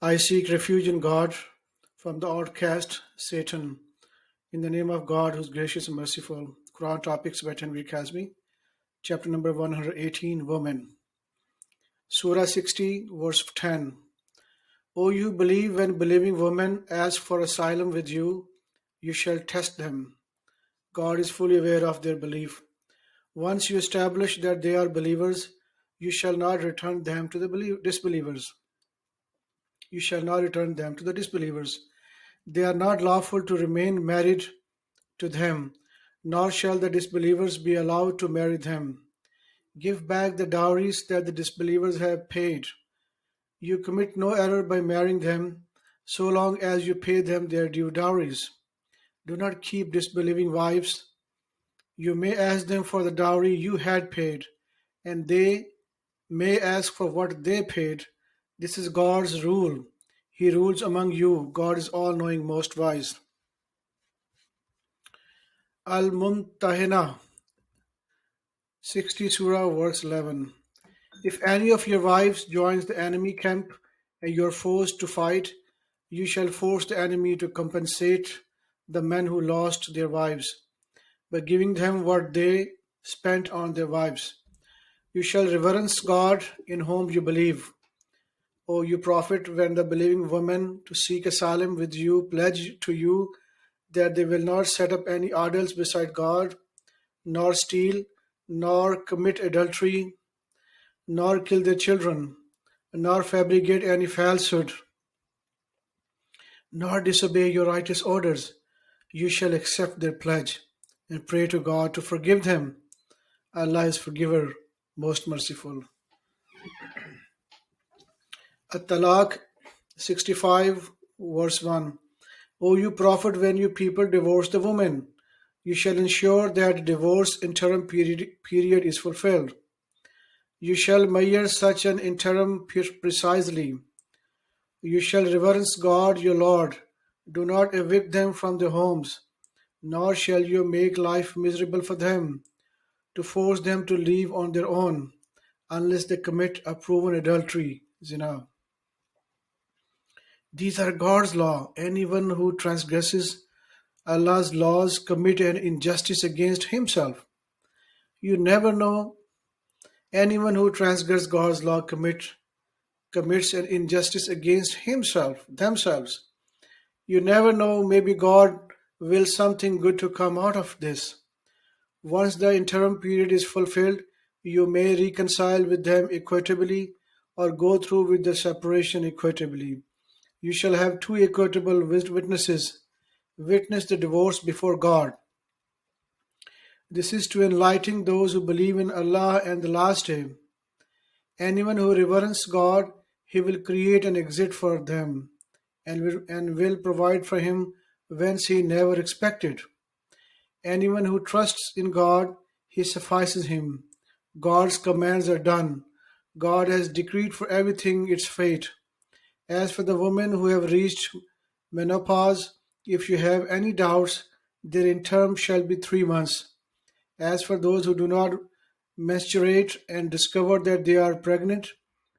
I seek refuge in God from the outcast, Satan. In the name of God, who is gracious and merciful. Quran Topics by Tanvir Kazmi. Chapter number 118, Women. Surah 60, verse 10. O you believe, when believing women ask for asylum with you, you shall test them. God is fully aware of their belief. Once you establish that they are believers, you shall not return them to the disbelievers. You shall not return them to the disbelievers. They are not lawful to remain married to them, nor shall the disbelievers be allowed to marry them. Give back the dowries that the disbelievers have paid. You commit no error by marrying them, so long as you pay them their due dowries. Do not keep disbelieving wives. You may ask them for the dowry you had paid, and they may ask for what they paid. This is God's rule. He rules among you. God is all knowing, most wise. Al Mumtahina 60 Surah verse 11. If any of your wives joins the enemy camp and you are forced to fight, you shall force the enemy to compensate the men who lost their wives by giving them what they spent on their wives. You shall reverence God in whom you believe. O you prophet, when the believing women to seek asylum with you pledge to you that they will not set up any idols beside God, nor steal, nor commit adultery, nor kill their children, nor fabricate any falsehood, nor disobey your righteous orders, you shall accept their pledge and pray to God to forgive them. Allah is forgiver, most merciful. At-Talaq 65 verse 1. O you prophet, when you people divorce the woman, you shall ensure that divorce interim period is fulfilled. You shall measure such an interim precisely. You shall reverence God your Lord. Do not evict them from their homes, nor shall you make life miserable for them, to force them to leave on their own, unless they commit a proven adultery, zina. These are God's law. Anyone who transgresses Allah's laws commit an injustice against himself. You never know. Anyone who transgresses God's law commits an injustice against themselves. You never know, maybe God wills something good to come out of this. Once the interim period is fulfilled, you may reconcile with them equitably or go through with the separation equitably. You shall have two equitable witnesses witness the divorce before God. This is to enlighten those who believe in Allah and the last day. Anyone who reverences God, He will create an exit for them and will provide for him whence he never expected. Anyone who trusts in God, He suffices him. God's commands are done. God has decreed for everything its fate. As for the women who have reached menopause, if you have any doubts, their interim shall be 3 months. As for those who do not menstruate and discover that they are pregnant,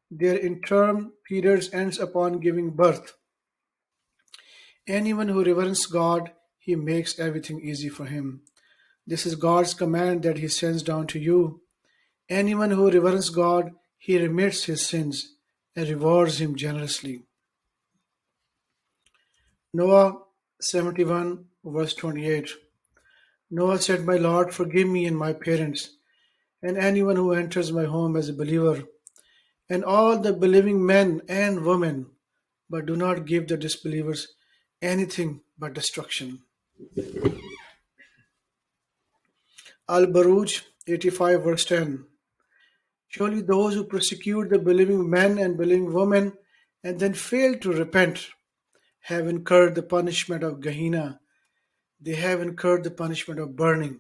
their interim period ends upon giving birth. Anyone who reverences God, He makes everything easy for him. This is God's command that He sends down to you. Anyone who reverences God, He remits his sins and rewards him generously. Noah 71 verse 28. Noah said, My Lord, forgive me and my parents, and anyone who enters my home as a believer, and all the believing men and women, but do not give the disbelievers anything but destruction. Al-Baruj 85 verse 10. Surely those who persecute the believing men and believing women and then fail to repent have incurred the punishment of Gehenna. They have incurred the punishment of burning.